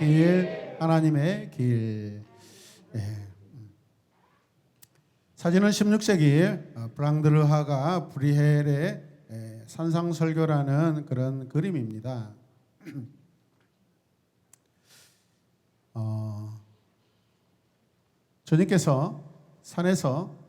길, 하나님의 길. 예. 사진은 16세기 브랑드르하가 브리헬의 산상설교라는 그런 그림입니다. 주님께서 산에서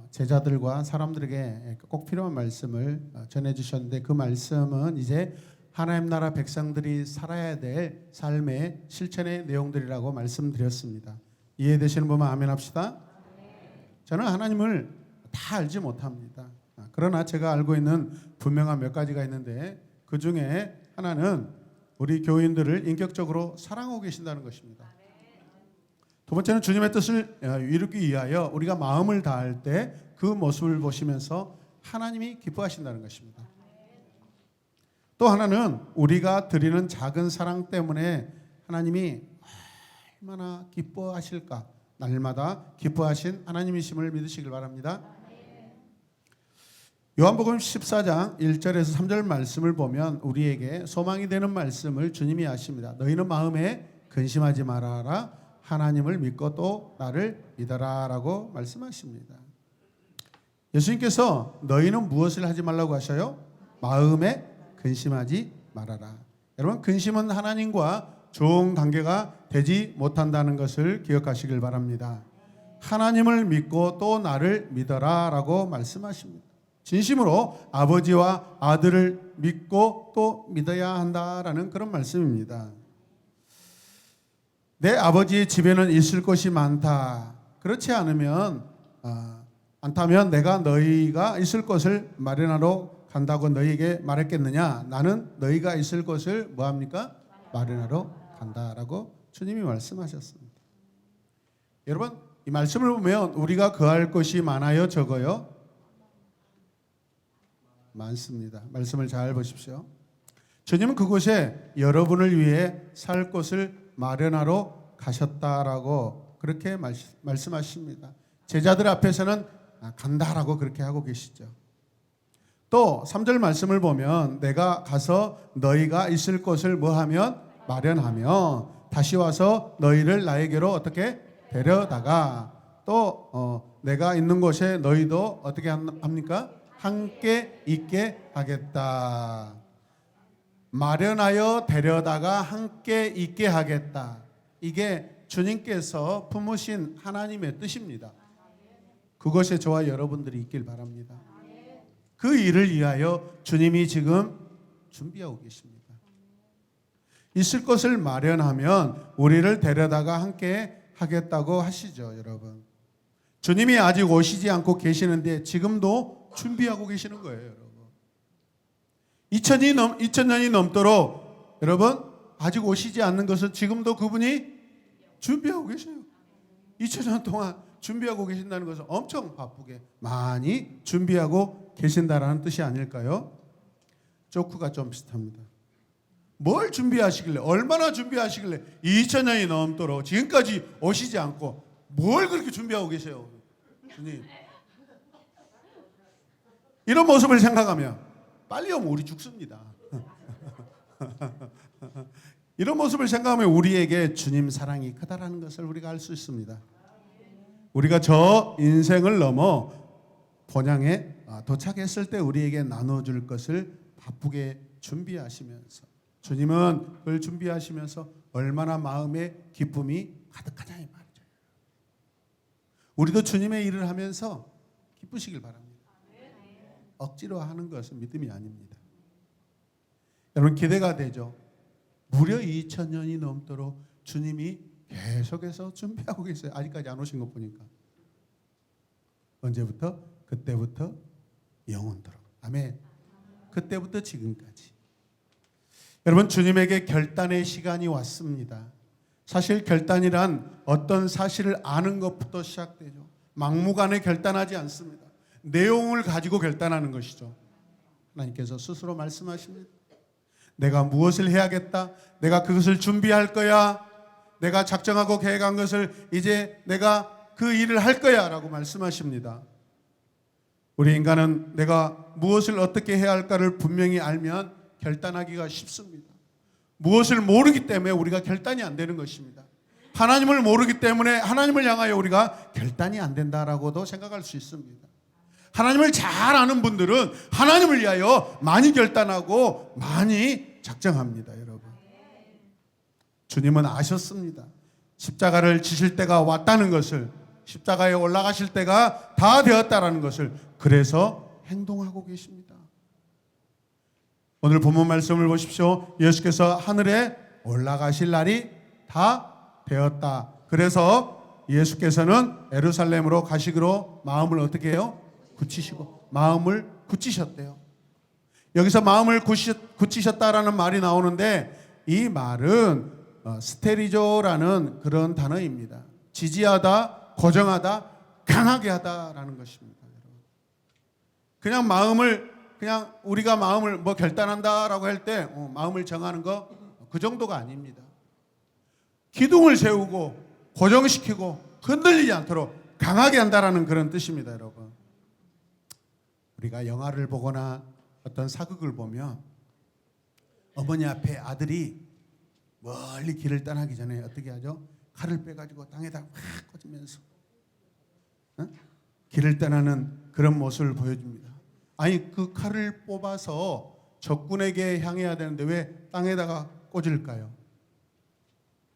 제자들과 사람들에게 꼭 필요한 말씀을 전해주셨는데, 그 말씀은 이제 하나님 나라 백성들이 살아야 될 삶의 실천의 내용들이라고 말씀드렸습니다. 이해되시는 분만 아멘 합시다. 저는 하나님을 다 알지 못합니다. 그러나 제가 알고 있는 분명한 몇 가지가 있는데, 그 중에 하나는 우리 교인들을 인격적으로 사랑하고 계신다는 것입니다. 두 번째는 주님의 뜻을 이루기 위하여 우리가 마음을 다할 때 그 모습을 보시면서 하나님이 기뻐하신다는 것입니다. 또 하나는 우리가 드리는 작은 사랑 때문에 하나님이 얼마나 기뻐하실까, 날마다 기뻐하신 하나님이심을 믿으시길 바랍니다. 요한복음 14장 1절에서 3절 말씀을 보면 우리에게 소망이 되는 말씀을 주님이 하십니다. 너희는 마음에 근심하지 말아라. 하나님을 믿고 또 나를 믿어라 라고 말씀하십니다. 예수님께서 너희는 무엇을 하지 말라고 하셔요? 마음에 근심하지 말아라. 여러분, 근심은 하나님과 좋은 관계가 되지 못한다는 것을 기억하시길 바랍니다. 하나님을 믿고 또 나를 믿어라 라고 말씀하십니다. 진심으로 아버지와 아들을 믿고 또 믿어야 한다라는 그런 말씀입니다. 내 아버지의 집에는 있을 것이 많다. 그렇지 않다면 내가 너희가 있을 것을 마련하러 간다고 너희에게 말했겠느냐? 나는 너희가 있을 것을 뭐합니까? 마련하러 간다라고 주님이 말씀하셨습니다. 여러분, 이 말씀을 보면 우리가 거할 것이 많아요, 적어요? 많습니다. 말씀을 잘 보십시오. 주님은 그곳에 여러분을 위해 살 곳을 마련하러 가셨다라고 그렇게 말씀하십니다. 제자들 앞에서는 간다라고 그렇게 하고 계시죠. 또 3절 말씀을 보면 내가 가서 너희가 있을 곳을 뭐하면 마련하며 다시 와서 너희를 나에게로 어떻게 데려다가 또 내가 있는 곳에 너희도 어떻게 합니까? 함께 있게 하겠다. 마련하여 데려다가 함께 있게 하겠다. 이게 주님께서 품으신 하나님의 뜻입니다. 그것에 저와 여러분들이 있길 바랍니다. 그 일을 위하여 주님이 지금 준비하고 계십니다. 있을 것을 마련하면 우리를 데려다가 함께 하겠다고 하시죠, 여러분. 주님이 아직 오시지 않고 계시는데 지금도 준비하고 계시는 거예요, 여러분. 2000년이 넘도록 여러분 아직 오시지 않는 것을 지금도 그분이 준비하고 계셔요. 2000년 동안 준비하고 계신다는 것은 엄청 바쁘게 많이 준비하고 계신다라는 뜻이 아닐까요? 조크가 좀 비슷합니다. 뭘 준비하시길래, 얼마나 준비하시길래 2000년이 넘도록 지금까지 오시지 않고 뭘 그렇게 준비하고 계세요, 주님? 이런 모습을 생각하면 빨리 오면 우리 죽습니다. 이런 모습을 생각하면 우리에게 주님 사랑이 크다라는 것을 우리가 알 수 있습니다. 우리가 저 인생을 넘어 본향에 도착했을 때 우리에게 나눠줄 것을 바쁘게 준비하시면서, 주님은 그걸 준비하시면서 얼마나 마음에 기쁨이 가득하냐 이 말이죠. 우리도 주님의 일을 하면서 기쁘시길 바랍니다. 억지로 하는 것은 믿음이 아닙니다. 여러분, 기대가 되죠. 무려 2000년이 넘도록 주님이 계속해서 준비하고 계세요. 아직까지 안 오신 거 보니까. 언제부터? 그때부터 영원토록. 아멘. 그때부터 지금까지. 여러분, 주님에게 결단의 시간이 왔습니다. 사실 결단이란 어떤 사실을 아는 것부터 시작되죠. 막무가내 결단하지 않습니다. 내용을 가지고 결단하는 것이죠. 하나님께서 스스로 말씀하십니다. 내가 무엇을 해야겠다. 내가 그것을 준비할 거야. 내가 작정하고 계획한 것을 이제 내가 그 일을 할 거야 라고 말씀하십니다. 우리 인간은 내가 무엇을 어떻게 해야 할까를 분명히 알면 결단하기가 쉽습니다. 무엇을 모르기 때문에 우리가 결단이 안 되는 것입니다. 하나님을 모르기 때문에 하나님을 향하여 우리가 결단이 안 된다라고도 생각할 수 있습니다. 하나님을 잘 아는 분들은 하나님을 위하여 많이 결단하고 많이 작정합니다, 여러분. 주님은 아셨습니다. 십자가를 지실 때가 왔다는 것을, 십자가에 올라가실 때가 다 되었다라는 것을, 그래서 행동하고 계십니다. 오늘 본문 말씀을 보십시오. 예수께서 하늘에 올라가실 날이 다 되었다. 그래서 예수께서는 예루살렘으로 가시기로 마음을 어떻게 해요? 굳히시고 마음을 굳히셨대요. 여기서 마음을 굳히셨다라는 말이 나오는데 이 말은 스테리조라는 그런 단어입니다. 지지하다, 고정하다, 강하게 하다라는 것입니다. 그냥 우리가 마음을 뭐 결단한다라고 할 때 마음을 정하는 거 그 정도가 아닙니다. 기둥을 세우고 고정시키고 흔들리지 않도록 강하게 한다라는 그런 뜻입니다, 여러분. 우리가 영화를 보거나 어떤 사극을 보면 어머니 앞에 아들이 멀리 길을 떠나기 전에 어떻게 하죠? 칼을 빼가지고 땅에다 확 꽂으면서 길을 떠나는 그런 모습을 보여줍니다. 아니, 그 칼을 뽑아서 적군에게 향해야 되는데 왜 땅에다가 꽂을까요?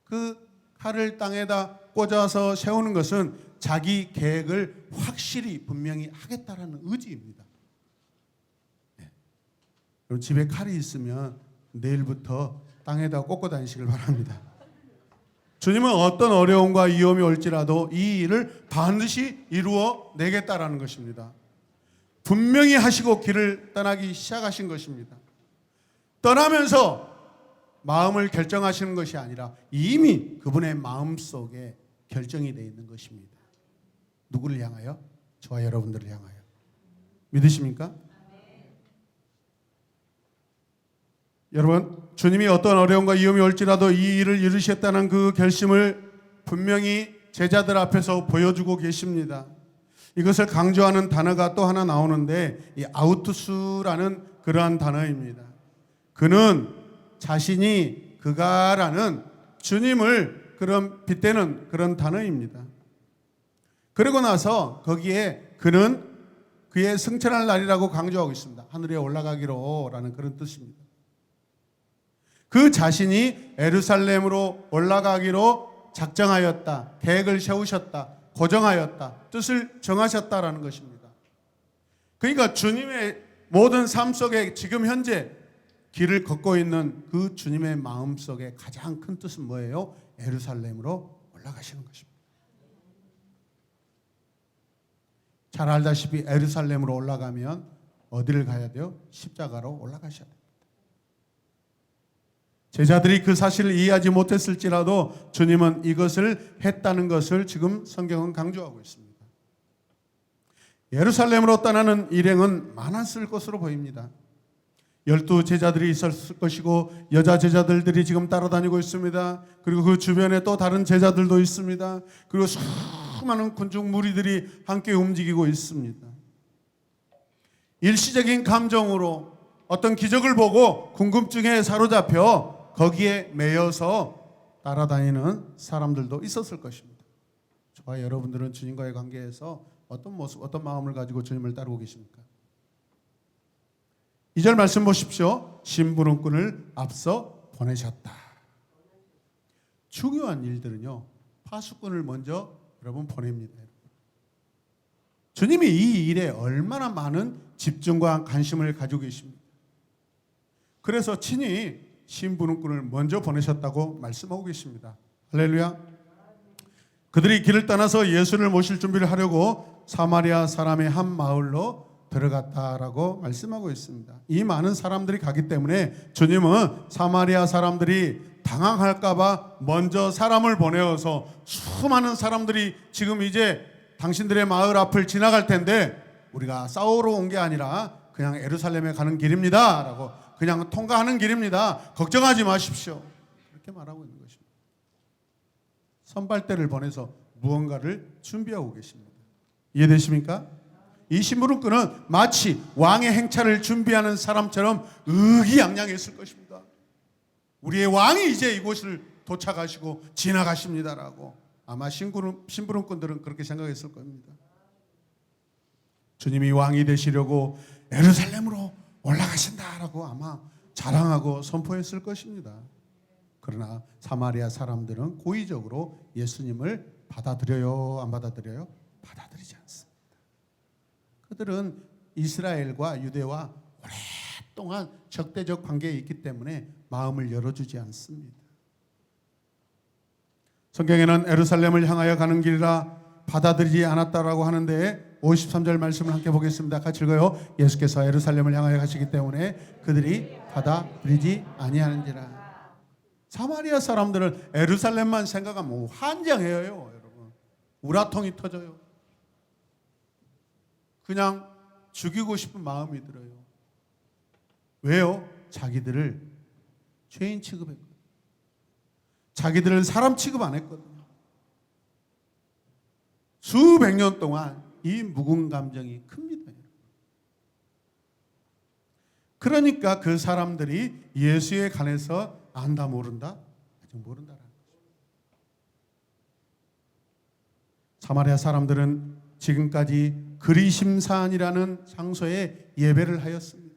그 칼을 땅에다 꽂아서 세우는 것은 자기 계획을 확실히 분명히 하겠다라는 의지입니다. 그럼 집에 칼이 있으면 내일부터 땅에다 꽂고 다니시길 바랍니다. 주님은 어떤 어려움과 위험이 올지라도 이 일을 반드시 이루어 내겠다라는 것입니다. 분명히 하시고 길을 떠나기 시작하신 것입니다. 떠나면서 마음을 결정하시는 것이 아니라 이미 그분의 마음속에 결정이 되어 있는 것입니다. 누구를 향하여? 저와 여러분들을 향하여. 믿으십니까? 여러분, 주님이 어떤 어려움과 위험이 올지라도 이 일을 이루시겠다는 그 결심을 분명히 제자들 앞에서 보여주고 계십니다. 이것을 강조하는 단어가 또 하나 나오는데 이 아우투스라는 그러한 단어입니다. 그는 자신이 그가라는 주님을 그런 빗대는 그런 단어입니다. 그러고 나서 거기에 그는 그의 승천할 날이라고 강조하고 있습니다. 하늘에 올라가기로라는 그런 뜻입니다. 그 자신이 예루살렘으로 올라가기로 작정하였다, 계획을 세우셨다, 고정하였다, 뜻을 정하셨다라는 것입니다. 그러니까 주님의 모든 삶 속에 지금 현재 길을 걷고 있는 그 주님의 마음 속에 가장 큰 뜻은 뭐예요? 예루살렘으로 올라가시는 것입니다. 잘 알다시피 예루살렘으로 올라가면 어디를 가야 돼요? 십자가로 올라가셔야 됩니다. 제자들이 그 사실을 이해하지 못했을지라도 주님은 이것을 했다는 것을 지금 성경은 강조하고 있습니다. 예루살렘으로 떠나는 일행은 많았을 것으로 보입니다. 12 제자들이 있었을 것이고 여자 제자들이 지금 따라다니고 있습니다. 그리고 그 주변에 또 다른 제자들도 있습니다. 그리고 수많은 군중 무리들이 함께 움직이고 있습니다. 일시적인 감정으로 어떤 기적을 보고 궁금증에 사로잡혀 거기에 매여서 따라다니는 사람들도 있었을 것입니다. 저와 여러분들은 주님과의 관계에서 어떤 모습, 어떤 마음을 가지고 주님을 따르고 계십니까? 2절 말씀 보십시오. 심부름꾼을 앞서 보내셨다. 중요한 일들은요, 파수꾼을 먼저 여러분 보냅니다. 주님이 이 일에 얼마나 많은 집중과 관심을 가지고 계십니까? 그래서 친히 심부름꾼을 먼저 보내셨다고 말씀하고 계십니다. 할렐루야. 그들이 길을 떠나서 예수를 모실 준비를 하려고 사마리아 사람의 한 마을로 들어갔다라고 말씀하고 있습니다. 이 많은 사람들이 가기 때문에 주님은 사마리아 사람들이 당황할까봐 먼저 사람을 보내어서 수많은 사람들이 지금 이제 당신들의 마을 앞을 지나갈 텐데 우리가 싸우러 온 게 아니라 그냥 예루살렘에 가는 길입니다 라고, 그냥 통과하는 길입니다, 걱정하지 마십시오, 그렇게 말하고 있는 것입니다. 선발대를 보내서 무언가를 준비하고 계십니다. 이해되십니까? 이 심부름꾼은 마치 왕의 행차를 준비하는 사람처럼 의기양양했을 것입니다. 우리의 왕이 이제 이곳을 도착하시고 지나가십니다라고 아마 심부름꾼들은 그렇게 생각했을 겁니다. 주님이 왕이 되시려고 예루살렘으로 올라가신다라고 아마 자랑하고 선포했을 것입니다. 그러나 사마리아 사람들은 고의적으로 예수님을 받아들여요? 안 받아들여요? 받아들이지 않습니다. 그들은 이스라엘과 유대와 오랫동안 적대적 관계에 있기 때문에 마음을 열어주지 않습니다. 성경에는 예루살렘을 향하여 가는 길이라 받아들이지 않았다라고 하는데 53절 말씀을 함께 보겠습니다. 같이 읽어요. 예수께서 예루살렘을 향하여 가시기 때문에 그들이 받아들이지 아니하는지라. 사마리아 사람들은 예루살렘만 생각하면 환장해요, 여러분. 우라통이 터져요. 그냥 죽이고 싶은 마음이 들어요. 왜요? 자기들을 죄인 취급했거든요. 자기들을 사람 취급 안 했거든요. 수백 년 동안 이 묵은 감정이 큽니다. 그러니까 그 사람들이 예수에 관해서 안다 모른다? 아직 모른다라는 거죠. 사마리아 사람들은 지금까지 그리심산이라는 장소에 예배를 하였습니다.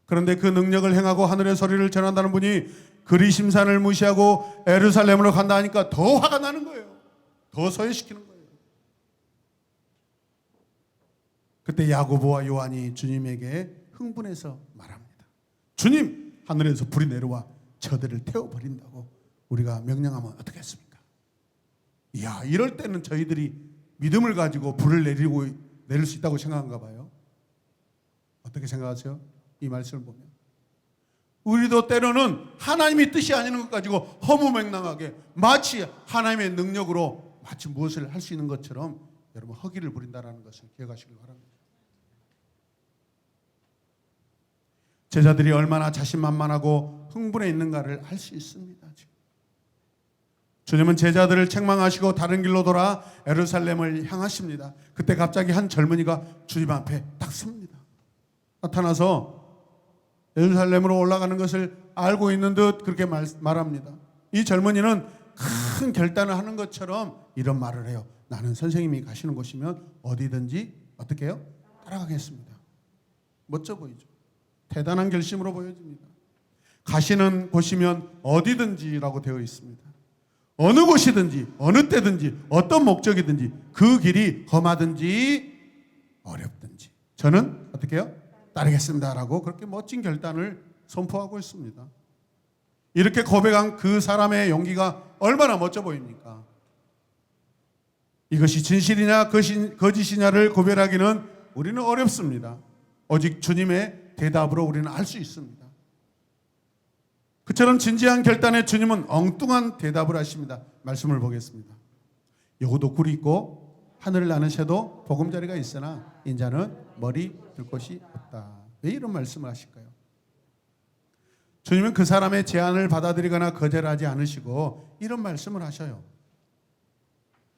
그런데 그 능력을 행하고 하늘의 소리를 전한다는 분이 그리심산을 무시하고 예루살렘으로 간다 하니까 더 화가 나는 거예요. 더 소외시키는 거예요. 그때 야고보와 요한이 주님에게 흥분해서 말합니다. 주님, 하늘에서 불이 내려와 저들을 태워버린다고 우리가 명령하면 어떻게 했습니까? 이야, 이럴 때는 저희들이 믿음을 가지고 불을 내릴 수 있다고 생각한가 봐요. 어떻게 생각하세요? 이 말씀을 보면 우리도 때로는 하나님의 뜻이 아닌 것 가지고 허무맹랑하게 마치 하나님의 능력으로 마치 무엇을 할 수 있는 것처럼 여러분 허기를 부린다는 것을 기억하시길 바랍니다. 제자들이 얼마나 자신만만하고 흥분해 있는가를 알 수 있습니다. 지금. 주님은 제자들을 책망하시고 다른 길로 돌아 예루살렘을 향하십니다. 그때 갑자기 한 젊은이가 주님 앞에 딱 섭니다. 나타나서 예루살렘으로 올라가는 것을 알고 있는 듯 그렇게 말합니다. 이 젊은이는 큰 결단을 하는 것처럼 이런 말을 해요. 나는 선생님이 가시는 곳이면 어디든지 어떻게 해요? 따라가겠습니다. 멋져 보이죠? 대단한 결심으로 보여집니다. 가시는 곳이면 어디든지라고 되어 있습니다. 어느 곳이든지 어느 때든지 어떤 목적이든지 그 길이 험하든지 어렵든지 저는 어떻게 해요? 따르겠습니다라고 그렇게 멋진 결단을 선포하고 있습니다. 이렇게 고백한 그 사람의 용기가 얼마나 멋져 보입니까? 이것이 진실이냐 거짓이냐를 구별하기는 우리는 어렵습니다. 오직 주님의 대답으로 우리는 알 수 있습니다. 그처럼 진지한 결단에 주님은 엉뚱한 대답을 하십니다. 말씀을 보겠습니다. 여호도 굴이 있고 하늘을 나는 새도 보금자리가 있으나 인자는 머리 들 곳이 없다. 왜 이런 말씀을 하실까요? 주님은 그 사람의 제안을 받아들이거나 거절하지 않으시고 이런 말씀을 하셔요.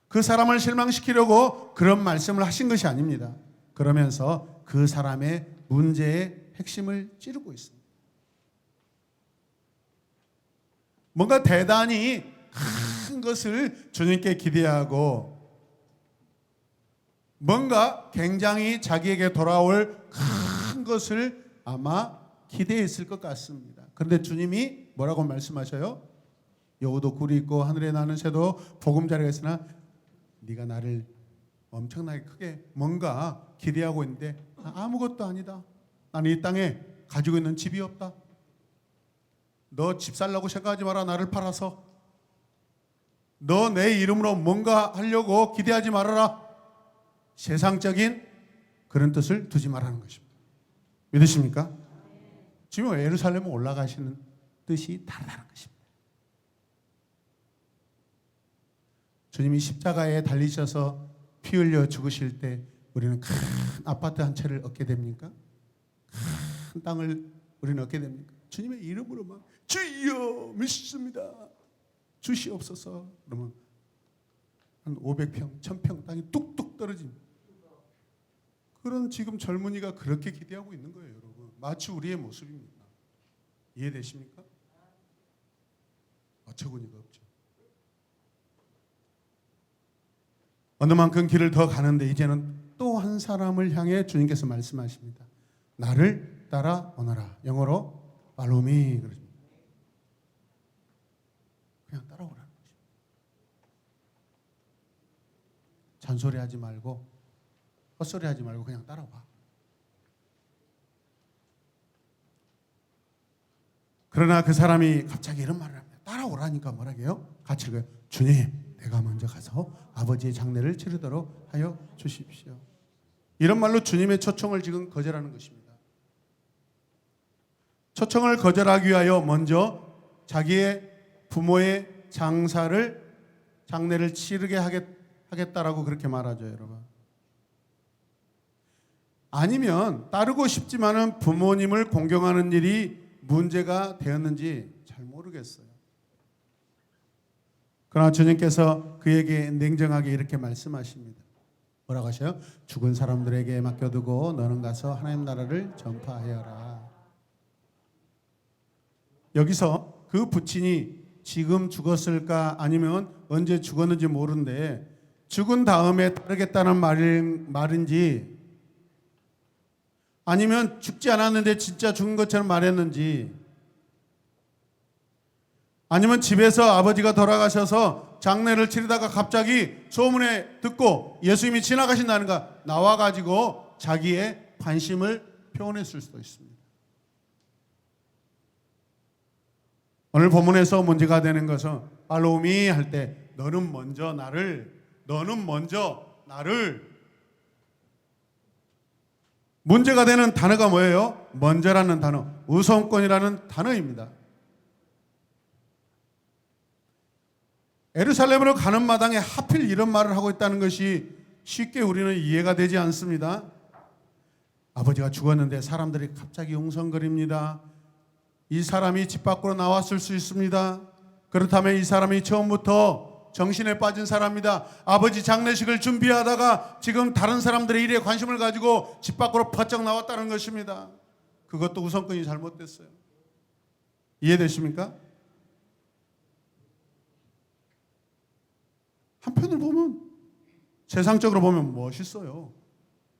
그 사람을 실망시키려고 그런 말씀을 하신 것이 아닙니다. 그러면서 그 사람의 문제의 핵심을 찌르고 있습니다. 뭔가 대단히 큰 것을 주님께 기대하고 뭔가 굉장히 자기에게 돌아올 큰 것을 아마 기대했을 것 같습니다. 그런데 주님이 뭐라고 말씀하셔요? 여호도 굴이 있고 하늘에 나는 새도 보금자리가 있으나 네가 나를 엄청나게 크게 뭔가 기대하고 있는데 아무것도 아니다. 나는 이 땅에 가지고 있는 집이 없다. 너 집 살라고 생각하지 마라. 나를 팔아서. 너 내 이름으로 뭔가 하려고 기대하지 말아라. 세상적인 그런 뜻을 두지 말라는 것입니다. 믿으십니까? 지금 예루살렘에 올라가시는 뜻이 다르다는 것입니다. 주님이 십자가에 달리셔서 피 흘려 죽으실 때 우리는 큰 아파트 한 채를 얻게 됩니까? 큰 땅을 우리는 얻게 됩니까? 주님의 이름으로만 주여 믿습니다. 주시옵소서. 그러면 한 500평, 1000평 땅이 뚝뚝 떨어집니다. 그런 지금 젊은이가 그렇게 기대하고 있는 거예요, 여러분. 마치 우리의 모습입니다. 이해되십니까? 어처구니가 없죠. 어느 만큼 길을 더 가는데 이제는 또 한 사람을 향해 주님께서 말씀하십니다. 나를 따라오너라. 영어로 follow me. 그냥 따라오라는 것입니다. 잔소리하지 말고 헛소리하지 말고 그냥 따라와. 그러나 그 사람이 갑자기 이런 말을 합니다. 따라오라니까 뭐라게요? 같이 그래요. 주님, 내가 먼저 가서 아버지의 장례를 치르도록 하여 주십시오. 이런 말로 주님의 초청을 지금 거절하는 것입니다. 초청을 거절하기 위하여 먼저 자기의 부모의 장례를 치르게 하겠다라고 그렇게 말하죠, 여러분. 아니면 따르고 싶지만은 부모님을 공경하는 일이 문제가 되었는지 잘 모르겠어요. 그러나 주님께서 그에게 냉정하게 이렇게 말씀하십니다. 뭐라고 하셔요? 죽은 사람들에게 맡겨두고 너는 가서 하나님 나라를 전파하여라. 여기서 그 부친이 지금 죽었을까 아니면 언제 죽었는지 모르는데 죽은 다음에 따르겠다는 말인지 아니면 죽지 않았는데 진짜 죽은 것처럼 말했는지 아니면 집에서 아버지가 돌아가셔서 장례를 치르다가 갑자기 소문에 듣고 예수님이 지나가신다는가 나와가지고 자기의 관심을 표현했을 수도 있습니다. 오늘 본문에서 문제가 되는 것은 follow me 할 때 너는 먼저 나를 문제가 되는 단어가 뭐예요? 먼저라는 단어, 우선권이라는 단어입니다. 예루살렘으로 가는 마당에 하필 이런 말을 하고 있다는 것이 쉽게 우리는 이해가 되지 않습니다. 아버지가 죽었는데 사람들이 갑자기 웅성거립니다. 이 사람이 집 밖으로 나왔을 수 있습니다. 그렇다면 이 사람이 처음부터 정신에 빠진 사람입니다. 아버지 장례식을 준비하다가 지금 다른 사람들의 일에 관심을 가지고 집 밖으로 퍼쩍 나왔다는 것입니다. 그것도 우선권이 잘못됐어요. 이해되십니까? 한편으로 보면 세상적으로 보면 멋있어요.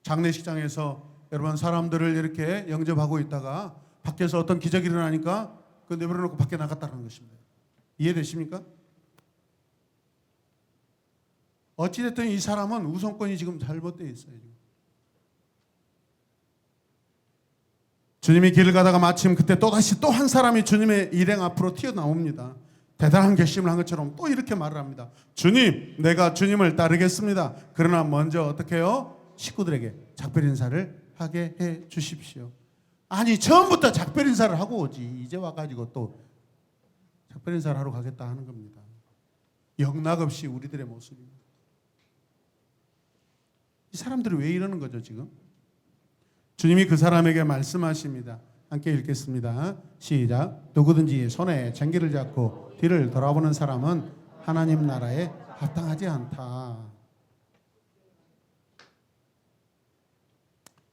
장례식장에서 여러분 사람들을 이렇게 영접하고 있다가 밖에서 어떤 기적이 일어나니까 그 내버려놓고 밖에 나갔다는 것입니다. 이해되십니까? 어찌됐든 이 사람은 우선권이 지금 잘못되어 있어요. 주님이 길을 가다가 마침 그때 또다시 또 한 사람이 주님의 일행 앞으로 튀어나옵니다. 대단한 결심을 한 것처럼 또 이렇게 말을 합니다. 주님, 내가 주님을 따르겠습니다. 그러나 먼저 어떻게 해요? 식구들에게 작별 인사를 하게 해 주십시오. 아니, 처음부터 작별 인사를 하고 오지. 이제 와가지고 또 작별 인사를 하러 가겠다 하는 겁니다. 영락없이 우리들의 모습입니다. 이 사람들이 왜 이러는 거죠, 지금? 주님이 그 사람에게 말씀하십니다. 함께 읽겠습니다. 시작. 누구든지 손에 쟁기를 잡고 뒤를 돌아보는 사람은 하나님 나라에 합당하지 않다.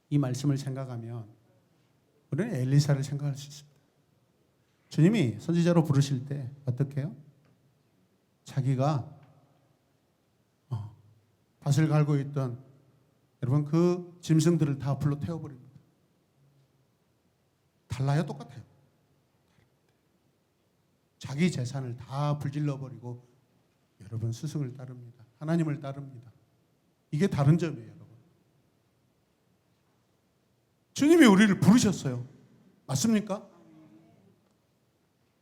이 말씀을 생각하면 우리는 엘리사를 생각할 수 있습니다. 주님이 선지자로 부르실 때 어떻게 해요? 자기가 밭을 갈고 있던 여러분 그 짐승들을 다 불러 태워버립니다. 달라요? 똑같아요. 자기 재산을 다 불질러버리고 여러분 스승을 따릅니다. 하나님을 따릅니다. 이게 다른 점이에요, 여러분. 주님이 우리를 부르셨어요. 맞습니까?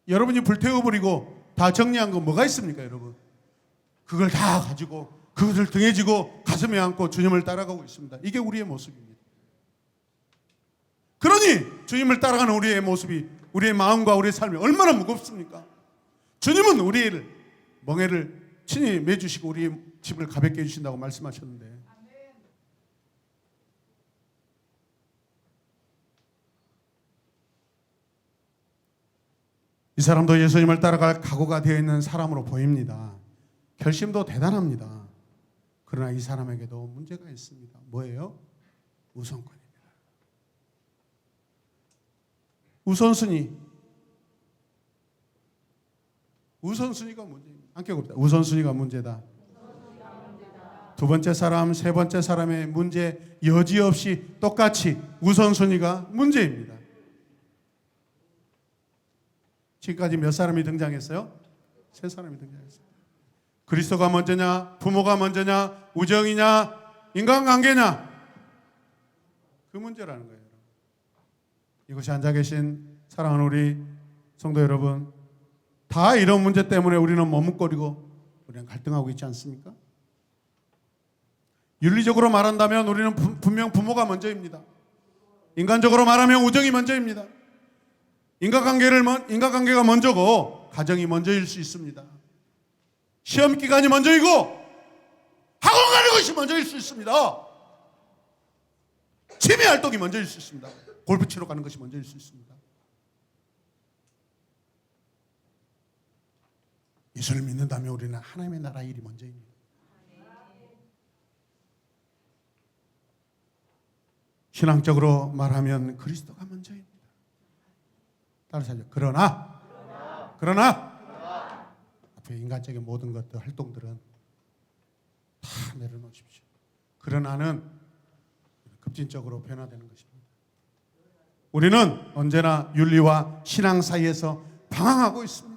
여러분이 불태워버리고 다 정리한 거 뭐가 있습니까, 여러분? 그걸 다 가지고 그것을 등에 지고 가슴에 안고 주님을 따라가고 있습니다. 이게 우리의 모습입니다. 그러니 주님을 따라가는 우리의 모습이 우리의 마음과 우리의 삶이 얼마나 무겁습니까? 주님은 우리의 멍에를 친히 매주시고 우리의 짐을 가볍게 해주신다고 말씀하셨는데 이 사람도 예수님을 따라갈 각오가 되어 있는 사람으로 보입니다. 결심도 대단합니다. 그러나 이 사람에게도 문제가 있습니다. 뭐예요? 우선권입니다. 우선순위. 우선순위가 문제입니다. 함께 봅시다. 우선순위가 문제다. 두 번째 사람, 세 번째 사람의 문제 여지없이 똑같이 우선순위가 문제입니다. 지금까지 몇 사람이 등장했어요? 세 사람이 등장했어요. 그리스도가 먼저냐, 부모가 먼저냐, 우정이냐, 인간관계냐, 그 문제라는 거예요. 이곳에 앉아 계신 사랑하는 우리 성도 여러분, 다 이런 문제 때문에 우리는 머뭇거리고 우리는 갈등하고 있지 않습니까? 윤리적으로 말한다면 우리는 분명 부모가 먼저입니다. 인간적으로 말하면 우정이 먼저입니다. 인간관계가 먼저고 가정이 먼저일 수 있습니다. 시험 기간이 먼저이고 학원 가는 것이 먼저일 수 있습니다. 취미 활동이 먼저일 수 있습니다. 골프 치러 가는 것이 먼저일 수 있습니다. 예수를 믿는다면 우리는 하나님의 나라 일이 먼저입니다. 신앙적으로 말하면 그리스도가 먼저입니다. 따라서 하죠. 그러나 앞에 인간적인 모든 것들, 활동들은 다 내려놓으십시오. 그러나는 급진적으로 변화되는 것입니다. 우리는 언제나 윤리와 신앙 사이에서 방황하고 있습니다.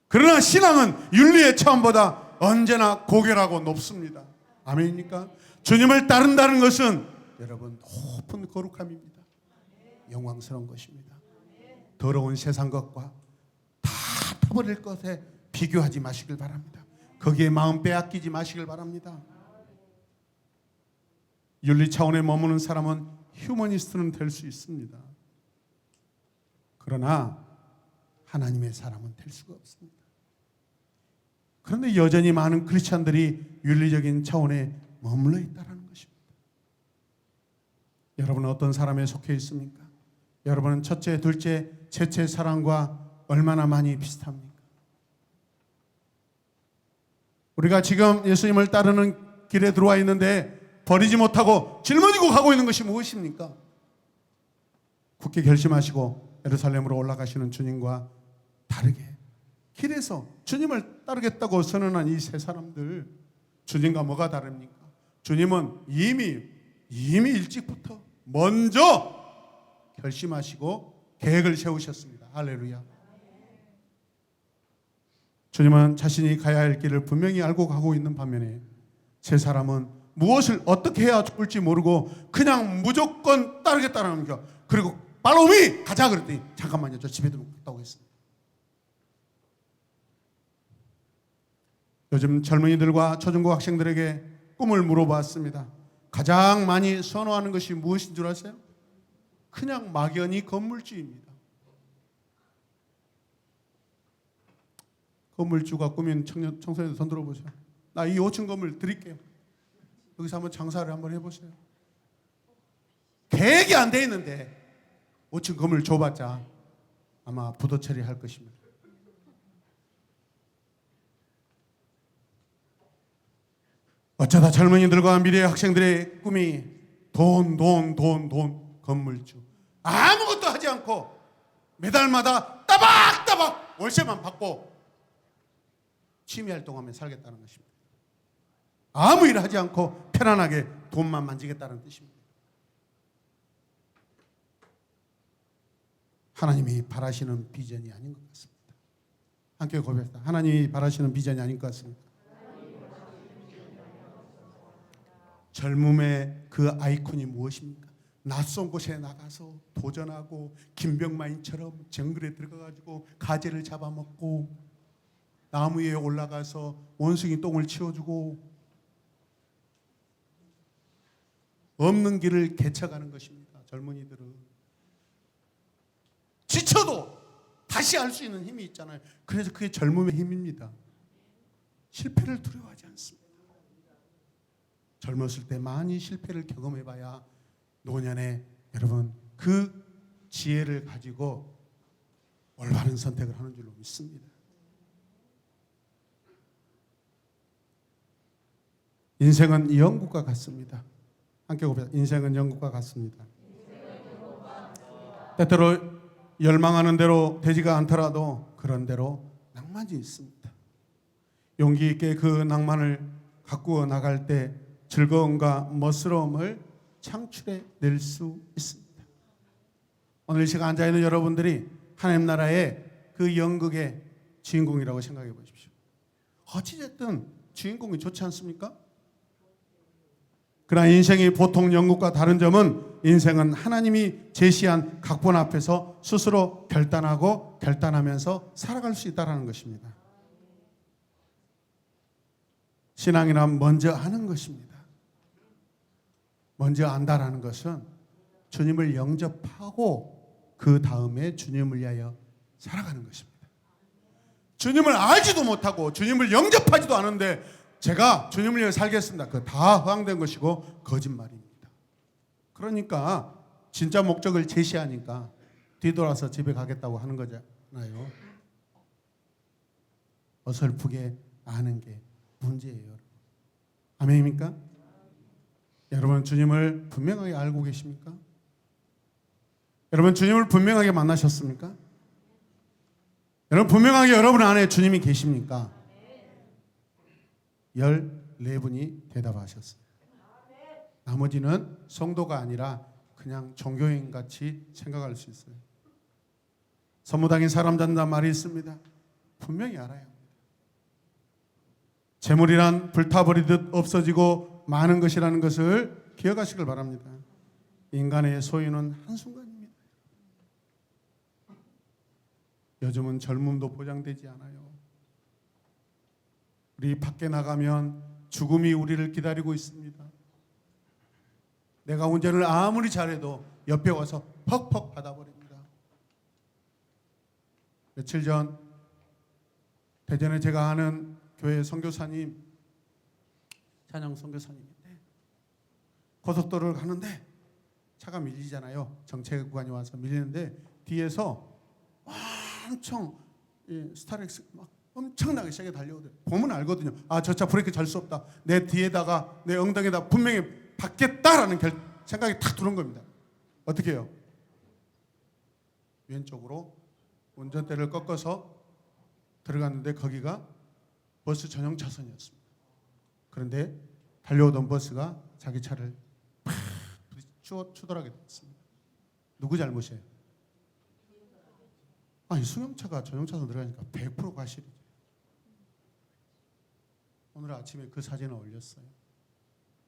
그러나 신앙은 윤리의 차원보다 언제나 고결하고 높습니다. 아멘입니까? 주님을 따른다는 것은 여러분 높은 거룩함입니다. 영광스러운 것입니다. 더러운 세상 것과 다 타버릴 것에 비교하지 마시길 바랍니다. 거기에 마음 빼앗기지 마시길 바랍니다. 윤리 차원에 머무는 사람은 휴머니스트는 될 수 있습니다. 그러나 하나님의 사람은 될 수가 없습니다. 그런데 여전히 많은 크리스찬들이 윤리적인 차원에 머물러 있다는 것입니다. 여러분은 어떤 사람에 속해 있습니까? 여러분은 첫째, 둘째, 셋째 사랑과 얼마나 많이 비슷합니까? 우리가 지금 예수님을 따르는 길에 들어와 있는데 버리지 못하고 짊어지고 가고 있는 것이 무엇입니까? 굳게 결심하시고 예루살렘으로 올라가시는 주님과 다르게 길에서 주님을 따르겠다고 선언한 이 세 사람들, 주님과 뭐가 다릅니까? 주님은 이미 일찍부터 먼저 결심하시고 계획을 세우셨습니다. 할렐루야. 주님은 자신이 가야 할 길을 분명히 알고 가고 있는 반면에 세 사람은 무엇을 어떻게 해야 좋을지 모르고 그냥 무조건 따르겠다는 거예요. 그리고 빨로미 가자 그랬더니 잠깐만요, 저 집에 좀 갔다 오겠습니다. 요즘 젊은이들과 초중고 학생들에게 꿈을 물어봤습니다. 가장 많이 선호하는 것이 무엇인 줄 아세요? 그냥 막연히 건물주입니다. 건물주가 꾸민 청소년들 손 들어보세요. 나 이 5층 건물 드릴게요. 여기서 한번 장사를 한번 해보세요. 계획이 안 돼 있는데 5층 건물 줘봤자 아마 부도 처리할 것입니다. 어쩌다 젊은이들과 미래의 학생들의 꿈이 돈, 건물주. 아무것도 하지 않고 매달마다 따박따박 월세만 받고 취미활동하며 살겠다는 것입니다. 아무 일 하지 않고 편안하게 돈만 만지겠다는 뜻입니다. 하나님이 바라시는 비전이 아닌 것 같습니다. 함께 고백합시다. 하나님이 바라시는 비전이 아닌 것 같습니다. 젊음의 그 아이콘이 무엇입니까? 낯선 곳에 나가서 도전하고 김병만인처럼 정글에 들어가가지고 가재를 잡아먹고 나무 위에 올라가서 원숭이 똥을 치워주고 없는 길을 개척하는 것입니다. 젊은이들은 지쳐도 다시 할 수 있는 힘이 있잖아요. 그래서 그게 젊음의 힘입니다. 실패를 두려워하지 않습니다. 젊었을 때 많이 실패를 경험해봐야 노년에 여러분 그 지혜를 가지고 올바른 선택을 하는 줄로 믿습니다. 인생은 영국과 같습니다. 함께 고백합니다. 인생은 영국과 같습니다. 때때로 열망하는 대로 되지가 않더라도 그런 대로 낭만이 있습니다. 용기 있게 그 낭만을 가꾸어 나갈 때 즐거움과 멋스러움을 창출해 낼 수 있습니다. 오늘 이 시간 앉아있는 여러분들이 하나님 나라의 그 연극의 주인공이라고 생각해 보십시오. 어찌됐든 주인공이 좋지 않습니까? 그러나 인생이 보통 연극과 다른 점은 인생은 하나님이 제시한 각본 앞에서 스스로 결단하고 결단하면서 살아갈 수 있다는 것입니다. 신앙이란 먼저 아는 것입니다. 먼저 안다라는 것은 주님을 영접하고 그 다음에 주님을 위하여 살아가는 것입니다. 주님을 알지도 못하고 주님을 영접하지도 않은데 제가 주님을 위해 살겠습니다. 그거 다 허황된 것이고 거짓말입니다. 그러니까 진짜 목적을 제시하니까 뒤돌아서 집에 가겠다고 하는 거잖아요. 어설프게 아는 게 문제예요. 여러분. 아멘입니까? 여러분 주님을 분명하게 알고 계십니까? 여러분 주님을 분명하게 만나셨습니까? 여러분 분명하게 여러분 안에 주님이 계십니까? 14분이 대답하셨어요. 나머지는 성도가 아니라 그냥 종교인같이 생각할 수 있어요. 선무당인 사람 잔다 말이 있습니다. 분명히 알아야 합니다. 재물이란 불타버리듯 없어지고 많은 것이라는 것을 기억하시길 바랍니다. 인간의 소유는 한순간입니다. 요즘은 젊음도 보장되지 않아요. 우리 밖에 나가면 죽음이 우리를 기다리고 있습니다. 내가 운전을 아무리 잘해도 옆에 와서 퍽퍽 받아버립니다. 며칠 전 대전에 제가 아는 교회 선교사님, 찬양 선교사님인데 고속도로를 가는데 차가 밀리잖아요. 정체 구간이 와서 밀리는데 뒤에서 엄청 스타렉스 막 엄청나게 세게 달려오더래요. 보면 알거든요. 아, 저 차 브레이크 잘 수 없다. 내 뒤에다가 내 엉덩이에다 분명히 받겠다라는 생각이 탁 드는 겁니다. 어떻게 해요? 왼쪽으로 운전대를 꺾어서 들어갔는데 거기가 버스 전용 차선이었습니다. 그런데 달려오던 버스가 자기 차를 팍 추돌하게 됐습니다. 누구 잘못이에요? 아니 승용차가 전용 차선 들어가니까 100% 과실이죠. 오늘 아침에 그 사진을 올렸어요.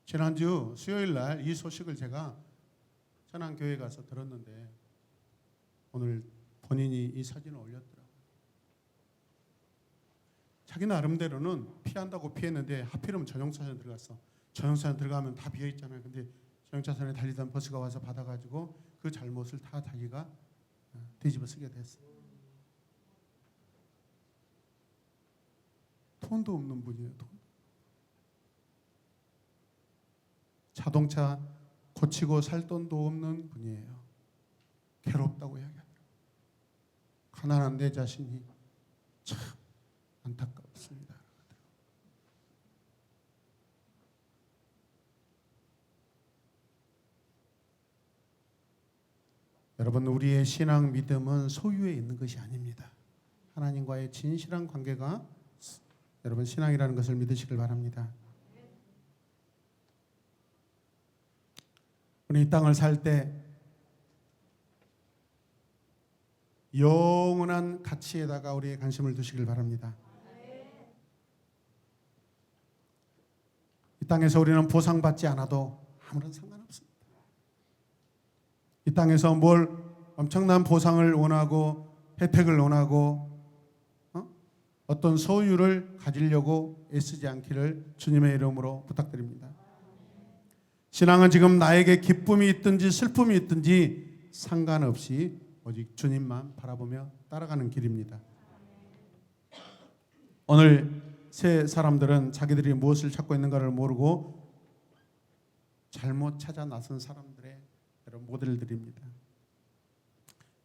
지난주 수요일 날 이 소식을 제가 천안교회 가서 들었는데 오늘 본인이 이 사진을 올렸더라고요. 자기 나름대로는 피한다고 피했는데 하필이면 전용차선에 들어갔어. 전용차선에 들어가면 다 비어있잖아요. 근데 전용차선에 달리던 버스가 와서 받아가지고 그 잘못을 다 자기가 뒤집어 쓰게 됐어요. 돈도 없는 분이에요. 돈. 자동차 고치고 살 돈도 없는 분이에요. 괴롭다고 이야기하더라고요. 가난한 내 자신이 참 안타깝습니다. 여러분 우리의 신앙 믿음은 소유에 있는 것이 아닙니다. 하나님과의 진실한 관계가 여러분 신앙이라는 것을 믿으시길 바랍니다. 우리 이 땅을 살 때 영원한 가치에다가 우리의 관심을 두시길 바랍니다. 이 땅에서 우리는 보상받지 않아도 아무런 상관없습니다. 이 땅에서 뭘 엄청난 보상을 원하고 혜택을 원하고 어떤 소유를 가지려고 애쓰지 않기를 주님의 이름으로 부탁드립니다. 신앙은 지금 나에게 기쁨이 있든지 슬픔이 있든지 상관없이 오직 주님만 바라보며 따라가는 길입니다. 오늘 새 사람들은 자기들이 무엇을 찾고 있는가를 모르고 잘못 찾아 나선 사람들의 여러분 모델들입니다.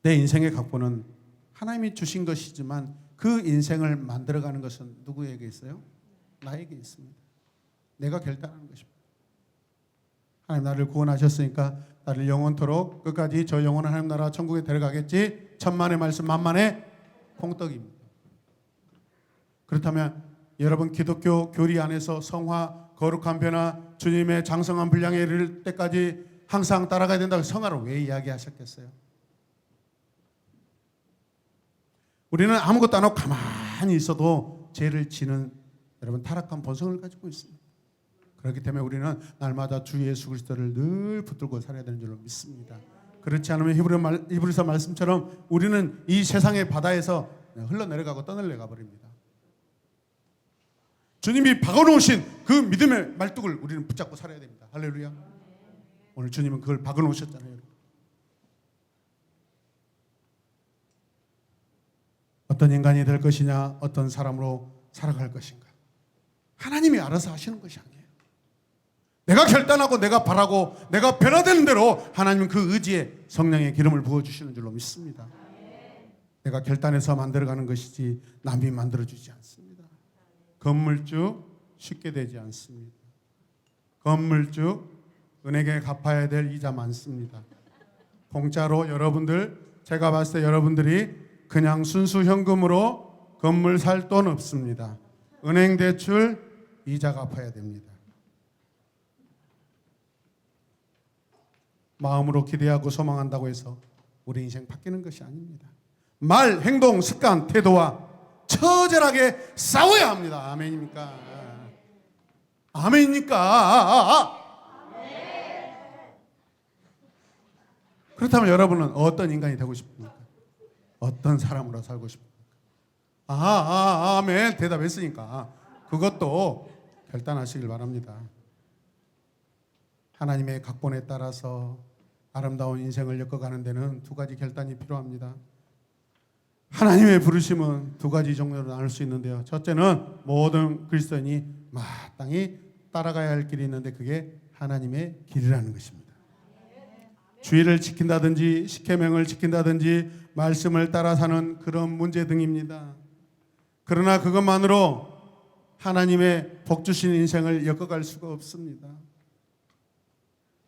내 인생의 각본은 하나님이 주신 것이지만 그 인생을 만들어가는 것은 누구에게 있어요? 나에게 있습니다. 내가 결단하는 것입니다. 하나님 나를 구원하셨으니까 나를 영원토록 끝까지 저 영원한 하나님 나라 천국에 데려가겠지. 천만의 말씀 만만의 콩떡입니다. 그렇다면 여러분 기독교 교리 안에서 성화, 거룩한 변화, 주님의 장성한 분량에 이를 때까지 항상 따라가야 된다고 성화를 왜 이야기하셨겠어요? 우리는 아무것도 안 하고 가만히 있어도 죄를 지는 여러분 타락한 본성을 가지고 있습니다. 그렇기 때문에 우리는 날마다 주 예수 그리스도를 늘 붙들고 살아야 되는 줄로 믿습니다. 그렇지 않으면 히브리서 말씀처럼 우리는 이 세상의 바다에서 흘러내려가고 떠내려가 버립니다. 주님이 박아놓으신 그 믿음의 말뚝을 우리는 붙잡고 살아야 됩니다. 할렐루야. 오늘 주님은 그걸 박아놓으셨잖아요. 어떤 인간이 될 것이냐, 어떤 사람으로 살아갈 것인가, 하나님이 알아서 하시는 것이 아니에요. 내가 결단하고 내가 바라고 내가 변화되는 대로 하나님은 그 의지에 성령의 기름을 부어주시는 줄로 믿습니다. 내가 결단해서 만들어가는 것이지 남이 만들어주지 않습니다. 건물주 쉽게 되지 않습니다. 건물주 은행에 갚아야 될 이자 많습니다. 공짜로 여러분들, 제가 봤을 때 여러분들이 그냥 순수 현금으로 건물 살 돈 없습니다. 은행 대출 이자 갚아야 됩니다. 마음으로 기대하고 소망한다고 해서 우리 인생 바뀌는 것이 아닙니다. 말, 행동, 습관, 태도와 처절하게 싸워야 합니다. 아멘입니까? 아멘입니까? 그렇다면 여러분은 어떤 인간이 되고 싶습니까? 어떤 사람으로 살고 싶습니까? 아멘 대답했으니까 그것도 결단하시길 바랍니다. 하나님의 각본에 따라서 아름다운 인생을 엮어가는 데는 두 가지 결단이 필요합니다. 하나님의 부르심은 두 가지 종류로 나눌 수 있는데요. 첫째는 모든 그리스도인이 마땅히 따라가야 할 길이 있는데 그게 하나님의 길이라는 것입니다. 주의를 지킨다든지 십계명을 지킨다든지 말씀을 따라 사는 그런 문제 등입니다. 그러나 그것만으로 하나님의 복 주신 인생을 엮어갈 수가 없습니다.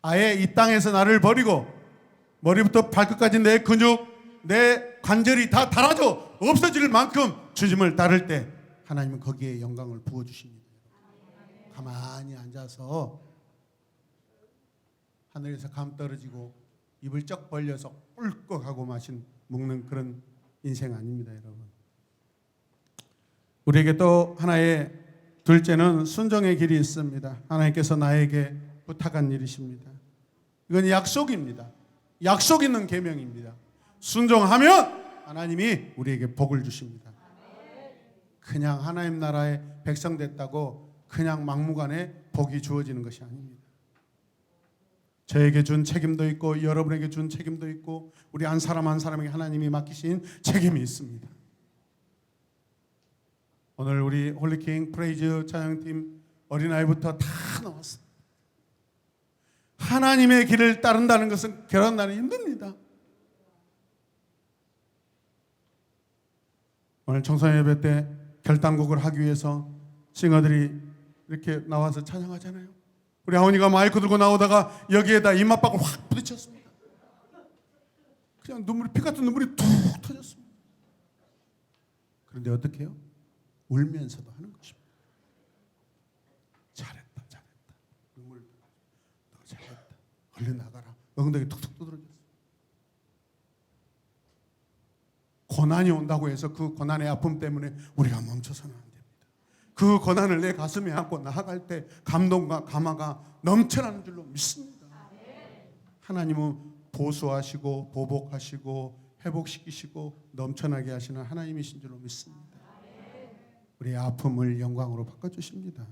아예 이 땅에서 나를 버리고 머리부터 발끝까지 내 근육, 내 관절이 다 닳아져 없어질 만큼 주님을 따를 때 하나님은 거기에 영광을 부어주십니다. 가만히 앉아서 하늘에서 감 떨어지고 입을 쩍 벌려서 꿀꺽하고 먹는 그런 인생 아닙니다, 여러분. 우리에게 또 하나의 둘째는 순종의 길이 있습니다. 하나님께서 나에게 부탁한 일이십니다. 이건 약속입니다. 약속 있는 계명입니다. 순종하면 하나님이 우리에게 복을 주십니다. 그냥 하나님 나라의 백성 됐다고 그냥 막무가내 복이 주어지는 것이 아닙니다. 저에게 준 책임도 있고 여러분에게 준 책임도 있고 우리 한 사람 한 사람에게 하나님이 맡기신 책임이 있습니다. 오늘 우리 홀리킹 프레이즈 찬양팀 어린아이부터 다 나왔습니다. 하나님의 길을 따른다는 것은 결혼하는 힘듭니다. 오늘 청소년 예배 때 결단곡을 하기 위해서 싱어들이 이렇게 나와서 찬양하잖아요. 우리 아버니가 마이크 들고 나오다가 여기에다 이맛박을 확 부딪혔습니다. 그냥 눈물이 피 같은 눈물이 툭 터졌습니다. 그런데 어떻게 해요? 울면서도 하는 것입니다. 잘했다, 잘했다. 눈물 너 잘했다. 얼른 나가라. 엉덩이 툭툭 두드러졌어. 고난이 온다고 해서 그 고난의 아픔 때문에 우리가 멈춰서는 안 됩니다. 그 고난을 내 가슴에 안고 나아갈 때 감동과 감화가 넘쳐나는 줄로 믿습니다. 하나님은 보수하시고 보복하시고 회복시키시고 넘쳐나게 하시는 하나님이신 줄로 믿습니다. 우리의 아픔을 영광으로 바꿔주십니다.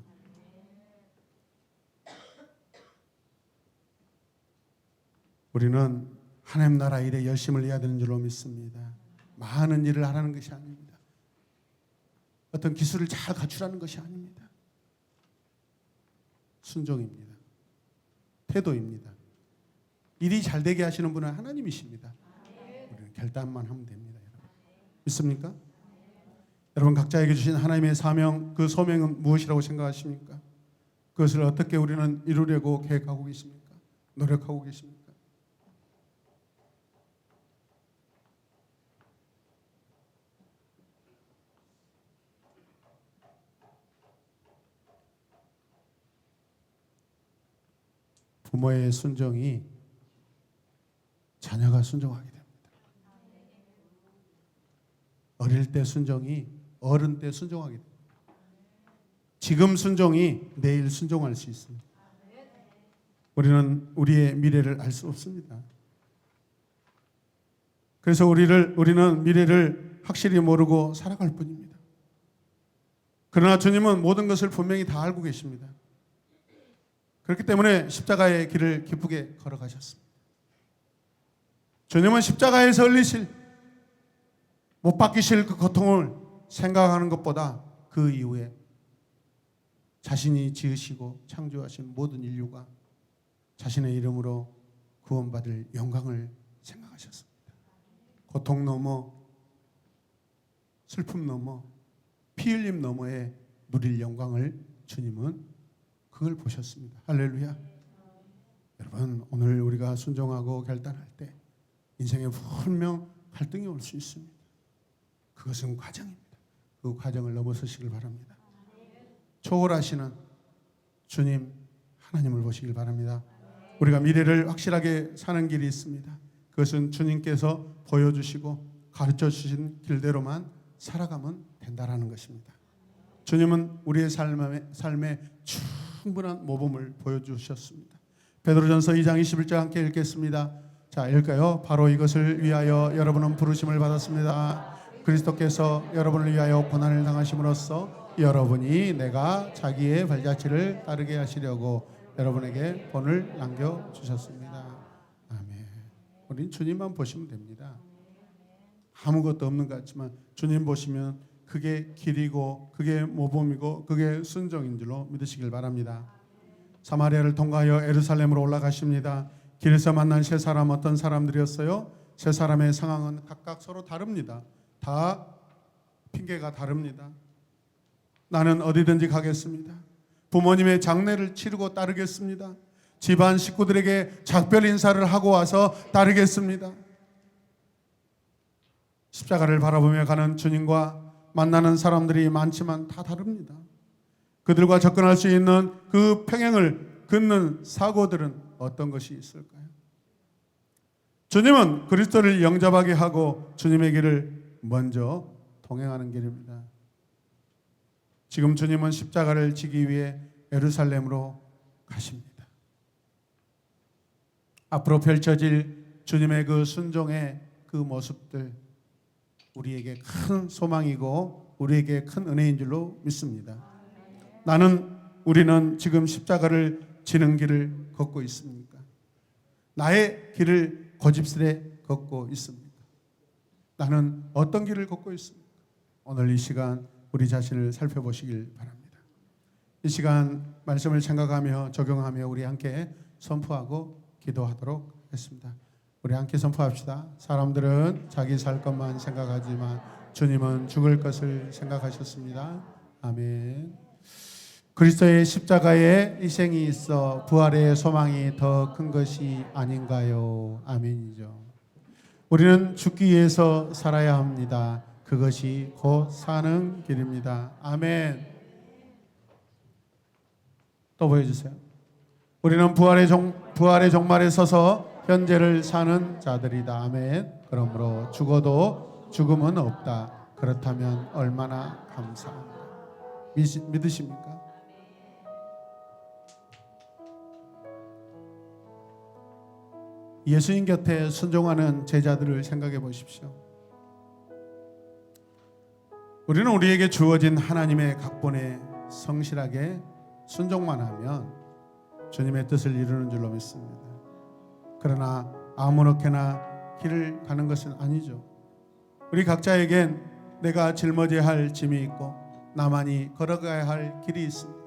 우리는 하나님 나라 일에 열심을 해야 되는 줄로 믿습니다. 많은 일을 하라는 것이 아닙니다. 어떤 기술을 잘 갖추라는 것이 아닙니다. 순종입니다. 태도입니다. 일이 잘 되게 하시는 분은 하나님이십니다. 우리는 결단만 하면 됩니다. 여러분. 믿습니까? 여러분 각자에게 주신 하나님의 사명, 그 소명은 무엇이라고 생각하십니까? 그것을 어떻게 우리는 이루려고 계획하고 계십니까? 노력하고 계십니까? 부모의 순종이 자녀가 순종하게 됩니다. 어릴 때 순종이 어른 때 순종하게 됩니다. 지금 순종이 내일 순종할 수 있습니다. 우리는 우리의 미래를 알 수 없습니다. 그래서 우리는 미래를 확실히 모르고 살아갈 뿐입니다. 그러나 주님은 모든 것을 분명히 다 알고 계십니다. 그렇기 때문에 십자가의 길을 기쁘게 걸어가셨습니다. 주님은 십자가에서 흘리실 못 박히실 그 고통을 생각하는 것보다 그 이후에 자신이 지으시고 창조하신 모든 인류가 자신의 이름으로 구원받을 영광을 생각하셨습니다. 고통 넘어 슬픔 넘어 피 흘림 너머에 누릴 영광을 주님은 그걸 보셨습니다. 할렐루야. 여러분, 오늘 우리가 순종하고 결단할 때 인생에 분명 갈등이 올 수 있습니다. 그것은 과정입니다. 그 과정을 넘어서시길 바랍니다. 초월하시는 주님 하나님을 보시길 바랍니다. 우리가 미래를 확실하게 사는 길이 있습니다. 그것은 주님께서 보여주시고 가르쳐 주신 길대로만 살아가면 된다라는 것입니다. 주님은 우리의 삶에 충분한 모범을 보여주셨습니다. 베드로전서 2장 21절 함께 읽겠습니다. 자, 읽을까요? 바로 이것을 위하여 여러분은 부르심을 받았습니다. 그리스도께서 여러분을 위하여 고난을 당하심으로써 여러분이 내가 자기의 발자취를 따르게 하시려고 여러분에게 본을 남겨주셨습니다. 아멘. 우린 주님만 보시면 됩니다. 아무것도 없는 것 같지만 주님 보시면 그게 길이고 그게 모범이고 그게 순종인 줄로 믿으시길 바랍니다. 사마리아를 통과하여 예루살렘으로 올라가십니다. 길에서 만난 세 사람 어떤 사람들이었어요? 세 사람의 상황은 각각 서로 다릅니다. 다 핑계가 다릅니다. 나는 어디든지 가겠습니다. 부모님의 장례를 치르고 따르겠습니다. 집안 식구들에게 작별 인사를 하고 와서 따르겠습니다. 십자가를 바라보며 가는 주님과 만나는 사람들이 많지만 다 다릅니다. 그들과 접근할 수 있는 그 평행을 긋는 사고들은 어떤 것이 있을까요? 주님은 그리스도를 영접하게 하고 주님의 길을 먼저 동행하는 길입니다. 지금 주님은 십자가를 지기 위해 예루살렘으로 가십니다. 앞으로 펼쳐질 주님의 그 순종의 그 모습들 우리에게 큰 소망이고 우리에게 큰 은혜인 줄로 믿습니다. 우리는 지금 십자가를 지는 길을 걷고 있습니까? 나의 길을 고집스레 걷고 있습니까? 나는 어떤 길을 걷고 있습니까? 오늘 이 시간 우리 자신을 살펴보시길 바랍니다. 이 시간 말씀을 생각하며 적용하며 우리 함께 선포하고 기도하도록 하겠습니다. 우리 함께 선포합시다. 사람들은 자기 살 것만 생각하지만 주님은 죽을 것을 생각하셨습니다. 아멘. 그리스도의 십자가에 희생이 있어 부활의 소망이 더 큰 것이 아닌가요? 아멘이죠. 우리는 죽기 위해서 살아야 합니다. 그것이 곧 사는 길입니다. 아멘. 또 보여주세요. 우리는 부활의 종말에 서서 현재를 사는 자들이다. 아멘. 그러므로 죽어도 죽음은 없다. 그렇다면 얼마나 감사합니다. 믿으십니까? 예수님 곁에 순종하는 제자들을 생각해 보십시오. 우리는 우리에게 주어진 하나님의 각본에 성실하게 순종만 하면 주님의 뜻을 이루는 줄로 믿습니다. 그러나 아무렇게나 길을 가는 것은 아니죠. 우리 각자에겐 내가 짊어져야 할 짐이 있고 나만이 걸어가야 할 길이 있습니다.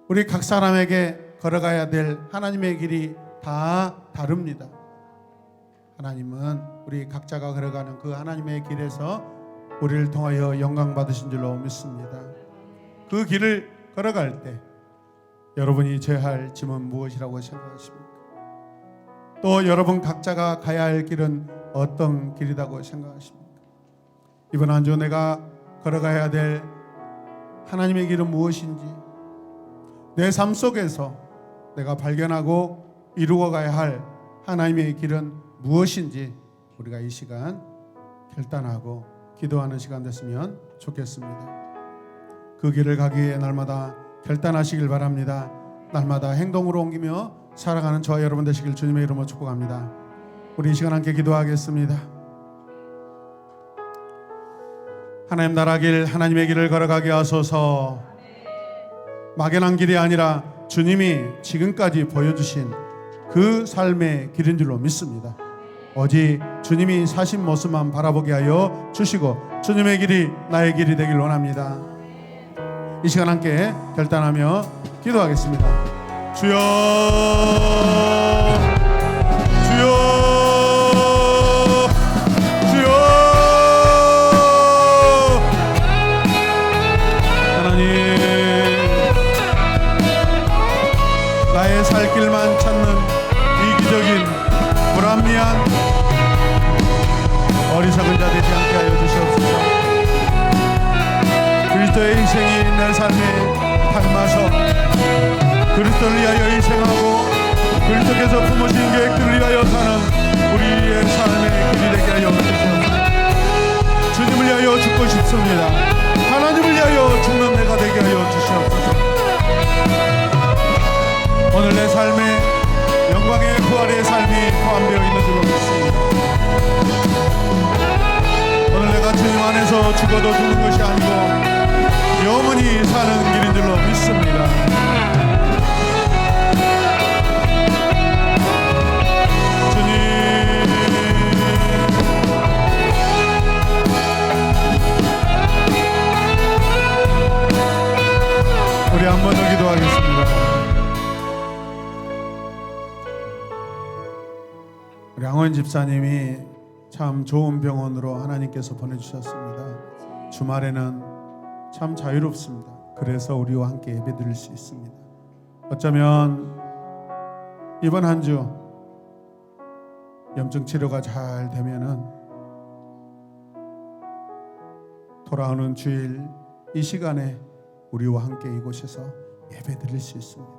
우리 각 사람에게 걸어가야 될 하나님의 길이 다 다릅니다. 하나님은 우리 각자가 걸어가는 그 하나님의 길에서 우리를 통하여 영광 받으신 줄로 믿습니다. 그 길을 걸어갈 때 여러분이 져야 할 짐은 무엇이라고 생각하십니까? 또 여러분 각자가 가야 할 길은 어떤 길이라고 생각하십니까? 이번 한 주 내가 걸어가야 될 하나님의 길은 무엇인지 내 삶 속에서 내가 발견하고 이루어 가야 할 하나님의 길은 무엇인지 우리가 이 시간 결단하고 기도하는 시간 됐으면 좋겠습니다. 그 길을 가기 위해 날마다 결단하시길 바랍니다. 날마다 행동으로 옮기며 살아가는 저와 여러분 되시길 주님의 이름으로 축복합니다. 우리 이 시간 함께 기도하겠습니다. 하나님 나라 길, 하나님의 길을 걸어가게 하소서. 막연한 길이 아니라 주님이 지금까지 보여주신 그 삶의 길인 줄로 믿습니다. 오직 주님이 사신 모습만 바라보게 하여 주시고 주님의 길이 나의 길이 되길 원합니다. 이 시간 함께 결단하며 기도하겠습니다. 주여, 주여, 주여. 하나님, 나의 살 길만 찾는 이기적인 불합리한 어리석은 자 되지 않게 하여 주시옵소서. 그리스도의 인생이 내 삶에 닮아서 그리스도를 위하여 희생하고 그리스도께서 품으신 계획들을 위하여 사는 우리의 삶의 길이 되게 하여 주시옵소서. 주님을 위하여 죽고 싶습니다. 하나님을 위하여 죽는 내가 되게 하여 주시옵소서. 오늘 내 삶에 영광의 부활의 삶이 포함되어 있는 줄로 믿습니다. 오늘 내가 주님 안에서 죽어도 죽는 것이 아니고 영원히 사는 길인 줄로 믿습니다. 주님, 우리 한 번 더 기도하겠습니다. 우리 양원 집사님이 참 좋은 병원으로 하나님께서 보내주셨습니다. 주말에는 참 자유롭습니다. 그래서 우리와 함께 예배드릴 수 있습니다. 어쩌면 이번 한 주 염증 치료가 잘 되면은 돌아오는 주일 이 시간에 우리와 함께 이곳에서 예배드릴 수 있습니다.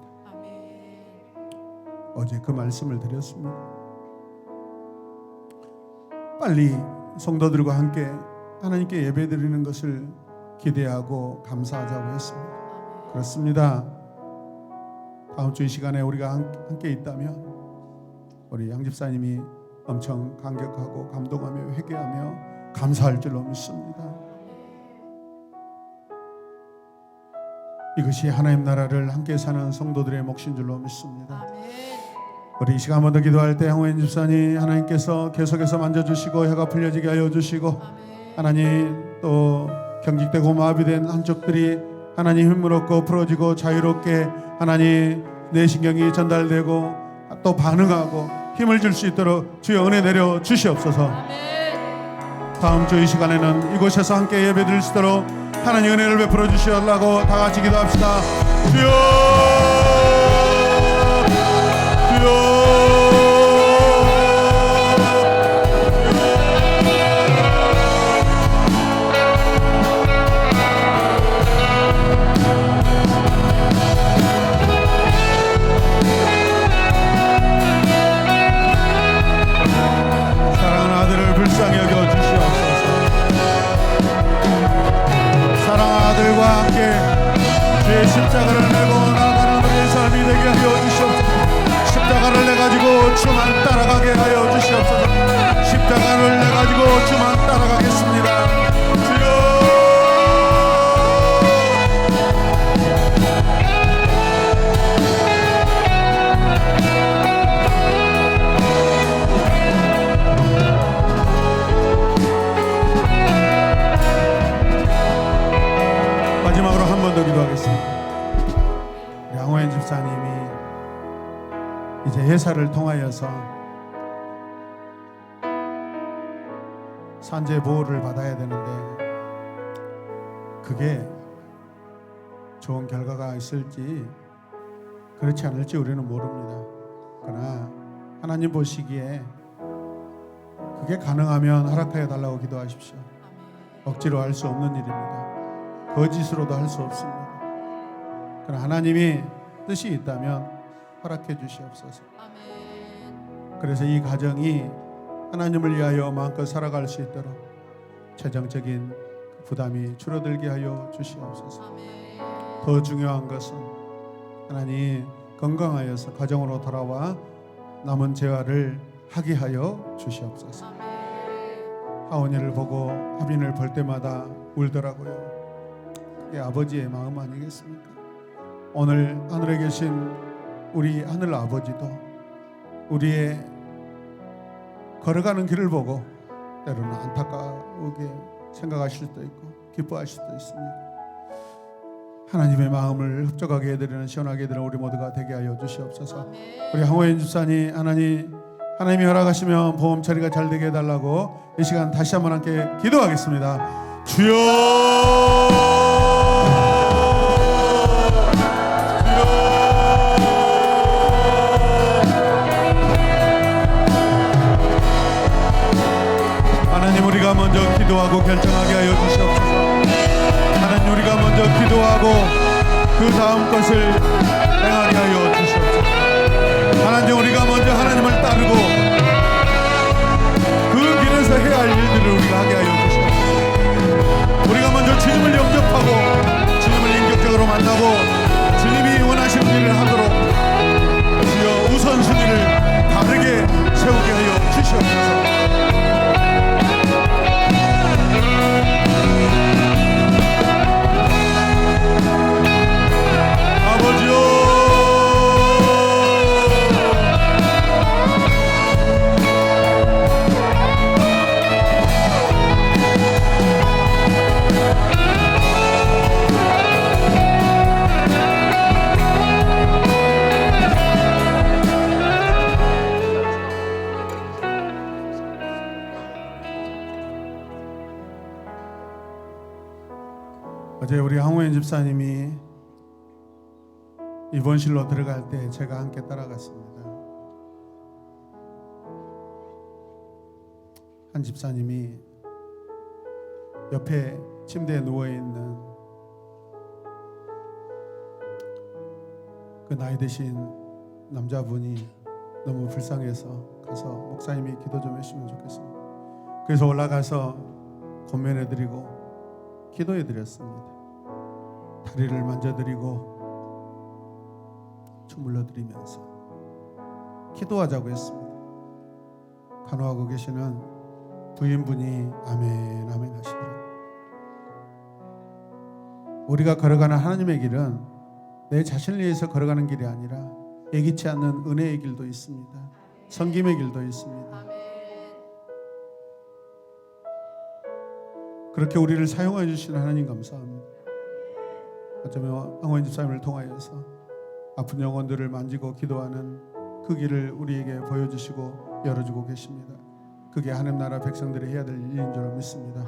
어제 그 말씀을 드렸습니다. 빨리 성도들과 함께 하나님께 예배드리는 것을 기대하고 감사하자고 했습니다. 그렇습니다. 다음 주 이 시간에 우리가 함께 있다면 우리 양 집사님이 엄청 감격하고 감동하며 회개하며 감사할 줄로 믿습니다. 이것이 하나님 나라를 함께 사는 성도들의 몫인 줄로 믿습니다. 우리 이 시간 한 번 더 기도할 때 양호인 집사님 하나님께서 계속해서 만져주시고 혀가 풀려지게 하여 주시고 하나님 또 경직되고 마비된 한쪽들이 하나님 힘을 얻고 풀어지고 자유롭게 하나님 내 신경이 전달되고 또 반응하고 힘을 줄 수 있도록 주여 은혜 내려 주시옵소서. 다음 주 이 시간에는 이곳에서 함께 예배드릴 수 있도록 하나님 은혜를 베풀어 주시려고 다 같이 기도합시다. 주여, 주여. 불쌍히 여겨 주시옵소서. 사랑하는 아들과 함께 주의 십자가를 메고 나아가는 우리의 삶이 되게 하여 주시옵소서. 십자가를 내가지고 주만 따라가게 하여 주시옵소서. 십자가를 내가지고 주만 따라가겠습니다. 주여, 마지막으로 한 번 더 기도하겠습니다. 양호연 집사님이 이제 회사를 통하여서 산재 보호를 받아야 되는데 그게 좋은 결과가 있을지 그렇지 않을지 우리는 모릅니다. 그러나 하나님 보시기에 그게 가능하면 허락하여 달라고 기도하십시오. 억지로 할 수 없는 일입니다. 거짓으로도 할 수 없습니다. 그러나 하나님이 뜻이 있다면 허락해 주시옵소서. 그래서 이 가정이 하나님을 위하여 마음껏 살아갈 수 있도록 재정적인 부담이 줄어들게 하여 주시옵소서. 더 중요한 것은 하나님 건강하여서 가정으로 돌아와 남은 재활을 하게 하여 주시옵소서. 하원이를 보고 하빈을 볼 때마다 울더라고요. 그게 아버지의 마음 아니겠습니까? 오늘 하늘에 계신 우리 하늘 아버지도 우리의 걸어가는 길을 보고 때로는 안타까우게 생각하실 수도 있고 기뻐하실 수도 있습니다. 하나님의 마음을 흡족하게 해드리는 시원하게 해드리는 우리 모두가 되게 하여 주시옵소서. 우리 황호연 집사님, 하나님이 허락하시면 보험 처리가 잘 되게 해달라고 이 시간 다시 한번 함께 기도하겠습니다. 주여, 우리가 먼저 기도하고 결정하게 하여 주시옵소서. 하나님, 우리가 먼저 기도하고 그 다음 것을 행하게 하여 주시옵소서. 하나님, 우리가 먼저 하나님을 따르고 그 길에서 해야 할 일들을 우리가 하게 하여 주시옵소서. 우리가 먼저 주님을 영접하고 주님을 인격적으로 만나고 주님이 원하시는 일을 하도록 주여 우선순위를 다르게 세우게 하여 주시옵소서. 어제 우리 황호연 집사님이 입원실로 들어갈 때 제가 함께 따라갔습니다. 한 집사님이 옆에 침대에 누워있는 그 나이 드신 남자분이 너무 불쌍해서 가서 목사님이 기도 좀 해주시면 좋겠습니다. 그래서 올라가서 권면해드리고 기도해드렸습니다. 다리를 만져드리고 주물러드리면서 기도하자고 했습니다. 간호하고 계시는 부인분이 아멘 아멘 하시더라고요. 우리가 걸어가는 하나님의 길은 내 자신을 위해서 걸어가는 길이 아니라 예기치 않는 은혜의 길도 있습니다. 섬김의 길도 있습니다. 그렇게 우리를 사용해 주시는 하나님 감사합니다. 어쩌면 황호연 집사님을 통하여서 아픈 영혼들을 만지고 기도하는 그 길을 우리에게 보여주시고 열어주고 계십니다. 그게 하나님 나라 백성들이 해야 될 일인 줄 믿습니다.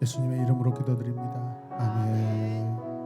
예수님의 이름으로 기도드립니다. 아멘.